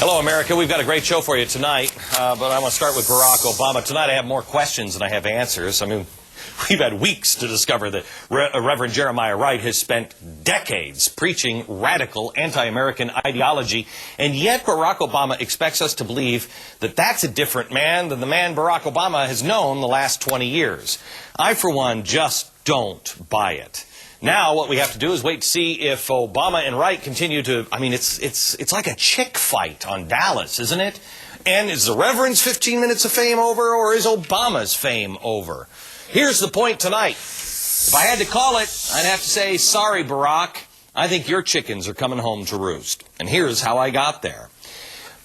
Hello, America. We've got a great show for you tonight, but I want to start with Barack Obama. Tonight I have more questions than I have answers. I mean, we've had weeks to discover that Reverend Jeremiah Wright has spent decades preaching radical anti-American ideology, and yet Barack Obama expects us to believe that that's a different man than the man Barack Obama has known the last 20 years. I, for one, just don't buy it. Now what we have to do is wait to see if Obama and Wright continue to, I mean, it's like a chick fight on Dallas, isn't it? And is the Reverend's 15 minutes of fame over, or is Obama's fame over? Here's the point tonight. If I had to call it, I'd have to say, sorry, Barack, I think your chickens are coming home to roost. And here's how I got there.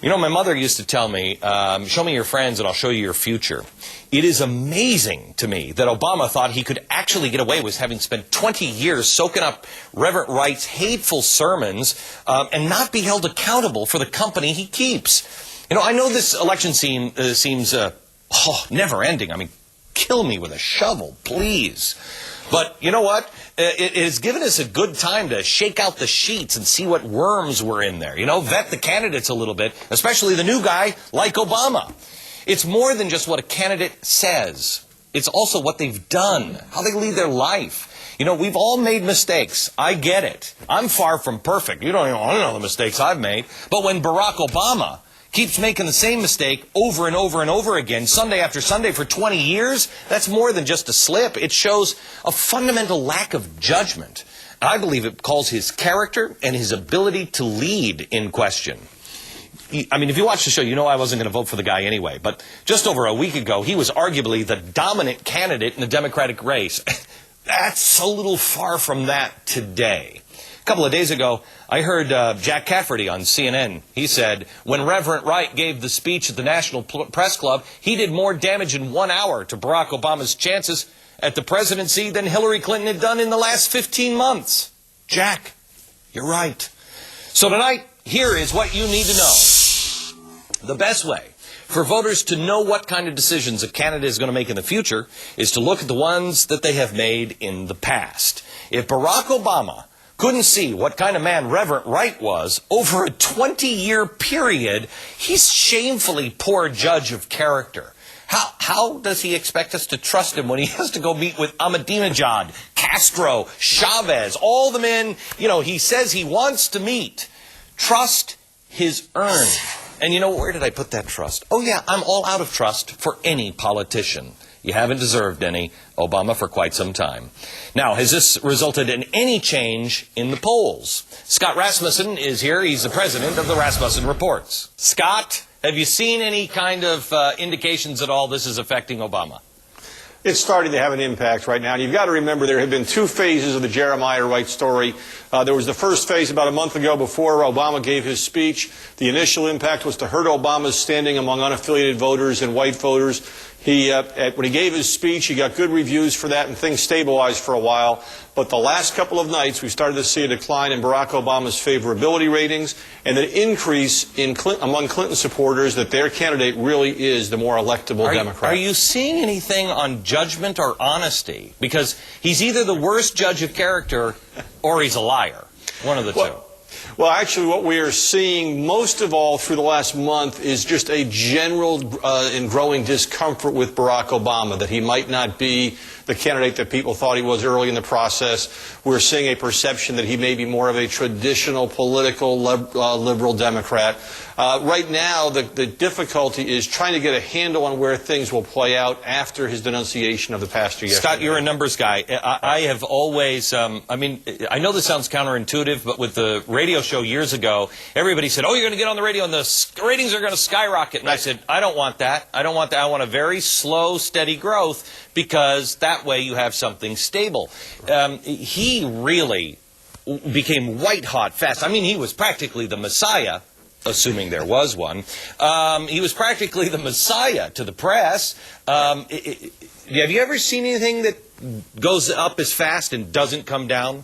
You know, my mother used to tell me, show me your friends and I'll show you your future. It is amazing to me that Obama thought he could actually get away with having spent 20 years soaking up Reverend Wright's hateful sermons and not be held accountable for the company he keeps. You know, I know this election seems never-ending. I mean, kill me with a shovel, please. But you know what? It has given us a good time to shake out the sheets and see what worms were in there. You know, vet the candidates a little bit, especially the new guy like Obama. It's more than just what a candidate says. It's also what they've done, how they lead their life. You know, we've all made mistakes. I get it. I'm far from perfect. You don't even want to know the mistakes I've made. But when Barack Obama keeps making the same mistake over and over and over again, Sunday after Sunday for 20 years, that's more than just a slip. It shows a fundamental lack of judgment. And I believe it calls his character and his ability to lead in question. I mean, if you watch the show, you know I wasn't going to vote for the guy anyway. But just over a week ago, he was arguably the dominant candidate in the Democratic race. That's a little far from that today. A couple of days ago, I heard Jack Cafferty on CNN. He said, when Reverend Wright gave the speech at the National Press Club, he did more damage in 1 hour to Barack Obama's chances at the presidency than Hillary Clinton had done in the last 15 months. Jack, you're right. So tonight, here is what you need to know. The best way for voters to know what kind of decisions a candidate is going to make in the future is to look at the ones that they have made in the past. If Barack Obama couldn't see what kind of man Reverend Wright was over a 20-year period, he's shamefully poor judge of character. How does he expect us to trust him when he has to go meet with Ahmadinejad, Castro, Chavez, all the men, you know, he says he wants to meet? Trust his earned. And you know, where did I put that trust? Oh yeah, I'm all out of trust for any politician. You haven't deserved any, Obama, for quite some time. Now, has this resulted in any change in the polls? Scott Rasmussen is here. He's the president of the Rasmussen Reports. Scott, have you seen any kind of indications at all this is affecting Obama? It's starting to have an impact right now. And you've got to remember there have been two phases of the Jeremiah Wright story. There was the first phase about a month ago before Obama gave his speech. The initial impact was to hurt Obama's standing among unaffiliated voters and white voters. When he gave his speech, he got good reviews for that, and things stabilized for a while. But the last couple of nights, we started to see a decline in Barack Obama's favorability ratings and an increase in among Clinton supporters that their candidate really is the more electable Democrat. Are you seeing anything on judgment or honesty? Because he's either the worst judge of character or he's a liar. One of the two. Well, actually, what we are seeing most of all through the last month is just a general and growing discomfort with Barack Obama, that he might not be the candidate that people thought he was early in the process. We're seeing a perception that he may be more of a traditional political liberal Democrat. Right now, the difficulty is trying to get a handle on where things will play out after his denunciation of the pastor yesterday. Scott, you're a numbers guy. I have always, I mean, I know this sounds counterintuitive, but with the radio show years ago, everybody said, oh, you're going to get on the radio and the ratings are going to skyrocket. And I said, I don't want that. I don't want that. I want a very slow, steady growth, because that way you have something stable. He really became white hot fast. I mean, he was practically the Messiah, assuming there was one. He was practically the Messiah to the press. Have you ever seen anything that goes up as fast and doesn't come down?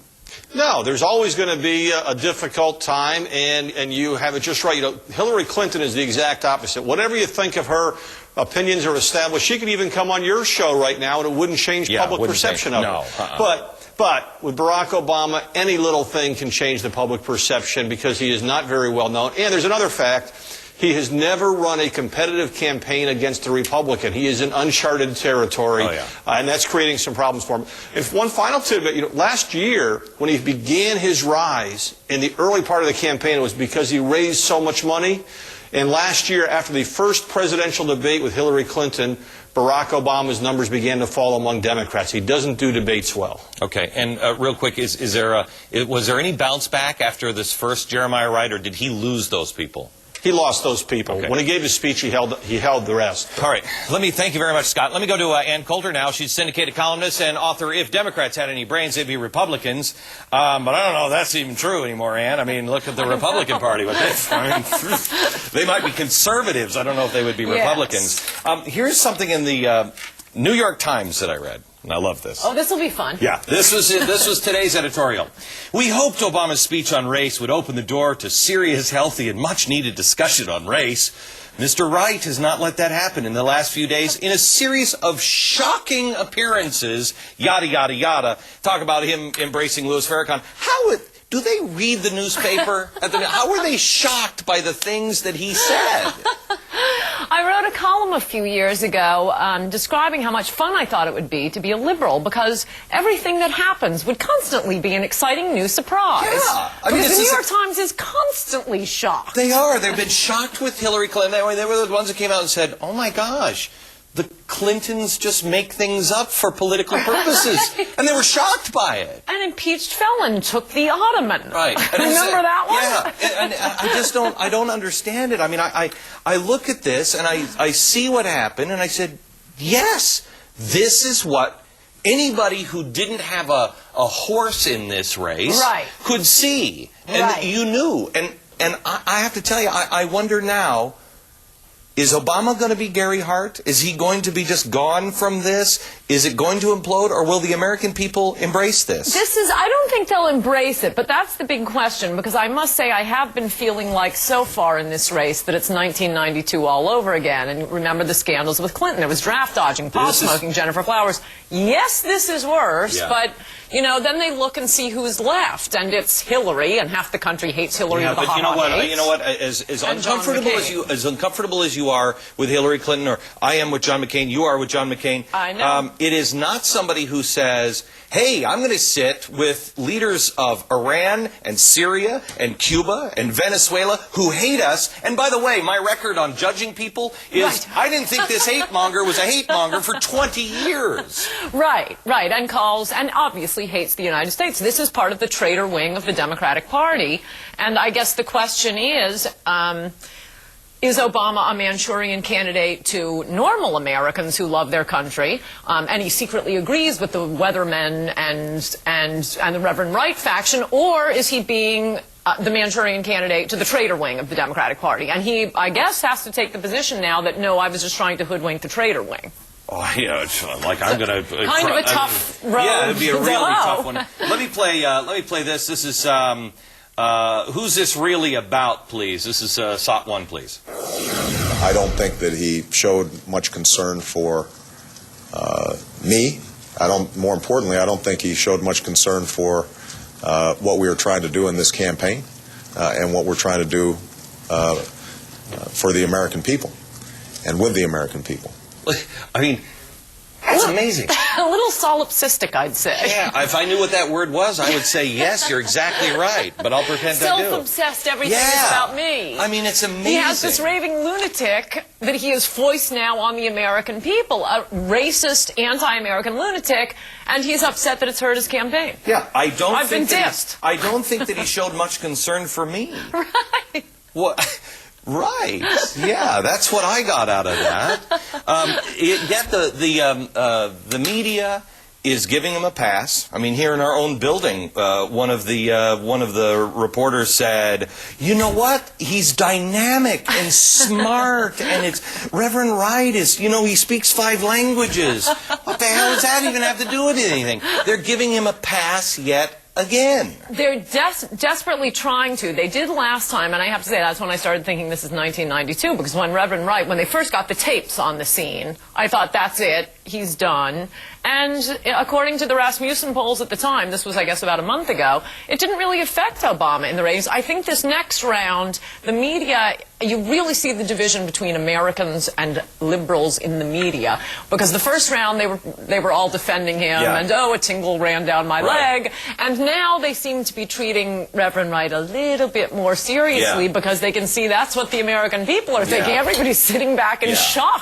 No, there's always going to be a difficult time, and you have it just right. You know, Hillary Clinton is the exact opposite. Whatever you think of her, opinions are established. She could even come on your show right now, and it wouldn't change public perception of it. But But with Barack Obama, any little thing can change the public perception because he is not very well known. And there's another fact. He has never run a competitive campaign against a Republican. He is in uncharted territory, and that's creating some problems for him. And one final tidbit, last year, when he began his rise in the early part of the campaign, it was because he raised so much money. And last year, after the first presidential debate with Hillary Clinton, Barack Obama's numbers began to fall among Democrats. He doesn't do debates well. Okay, and real quick, was there any bounce back after this first Jeremiah Wright, or did he lose those people? He lost those people. Okay. When he gave his speech, he held the rest. All right. Thank you very much, Scott. Let me go to Ann Coulter now. She's syndicated columnist and author, If Democrats Had Any Brains, They'd Be Republicans. But I don't know if that's even true anymore, Ann. I mean, look at the Republican Party. They might be conservatives. I don't know if they would be Republicans. Here's something in the New York Times that I read. And I love this. Oh, this will be fun. Yeah, this was today's editorial. We hoped Obama's speech on race would open the door to serious, healthy, and much-needed discussion on race. Mr. Wright has not let that happen in the last few days in a series of shocking appearances, yada, yada, yada. Talk about him embracing Louis Farrakhan. Do they read the newspaper? How were they shocked by the things that he said? I wrote a column a few years ago describing how much fun I thought it would be to be a liberal, because everything that happens would constantly be an exciting new surprise. Yeah. I mean, because the New York Times is constantly shocked. They are. They've been shocked with Hillary Clinton. They were the ones that came out and said, oh my gosh, the Clintons just make things up for political purposes. And they were shocked by it. An impeached felon took the ottoman. Right. Remember that one? Yeah. And I don't understand it. I mean, I look at this and I see what happened and I said, yes, this is what anybody who didn't have a horse in this race could see. And you knew. And I have to tell you, I wonder now, is Obama going to be Gary Hart? Is he going to be just gone from this? Is it going to implode, or will the American people embrace this? I don't think they'll embrace it, but that's the big question, because I must say I have been feeling like so far in this race that it's 1992 all over again. And remember the scandals with Clinton. There was draft dodging, pot smoking, Jennifer Flowers. Yes, this is worse, but, then they look and see who's left, and it's Hillary, and half the country hates Hillary with a hot You know what? As uncomfortable as you are with Hillary Clinton, or I am with John McCain, you are with John McCain. I know. It is not somebody who says, hey, I'm going to sit with leaders of Iran and Syria and Cuba and Venezuela who hate us. And by the way, my record on judging people is I didn't think this hate monger was a hate monger for 20 years. Right. And calls, and obviously hates the United States. This is part of the traitor wing of the Democratic Party. And I guess the question is Obama a Manchurian candidate to normal Americans who love their country, and he secretly agrees with the Weathermen and the Reverend Wright faction, or is he being the Manchurian candidate to the traitor wing of the Democratic Party? And he, I guess, has to take the position now that, no, I was just trying to hoodwink the traitor wing. Oh, yeah, it's like I'm going to... kind of a tough road. Yeah, it'd be a really tough one. Let me play this. This is... who's this really about, please? This is SOT 1, please. I don't think that he showed much concern for me. More importantly, I don't think he showed much concern for what we were trying to do in this campaign and what we're trying to do for the American people and with the American people. I mean, that's amazing. A little solipsistic, I'd say. Yeah, if I knew what that word was, I would say, yes, you're exactly right, but I'll pretend I do. Self-obsessed, everything is about me. I mean, it's amazing. He has this raving lunatic that he has foisted now on the American people, a racist, anti-American lunatic, and he's upset that it's hurt his campaign. Yeah, I've been dissed. I don't think that he showed much concern for me. Right. What? Right. Yeah, that's what I got out of that. Yet the media is giving him a pass. I mean, here in our own building, one of the reporters said, "You know what? He's dynamic and smart, and it's Reverend Wright is, he speaks 5 languages. What the hell does that even have to do with anything?" They're giving him a pass yet again. They're desperately trying to. They did last time, and I have to say that's when I started thinking this is 1992, because when Reverend Wright, when they first got the tapes on the scene, I thought, that's it. he's done. And according to the Rasmussen polls at the time, this was, I guess, about a month ago, it didn't really affect Obama in the ratings. I think this next round, the media, you really see the division between Americans and liberals in the media. Because the first round, they were all defending him, and, oh, a tingle ran down my leg. And now they seem to be treating Reverend Wright a little bit more seriously because they can see that's what the American people are thinking. Everybody's sitting back in shock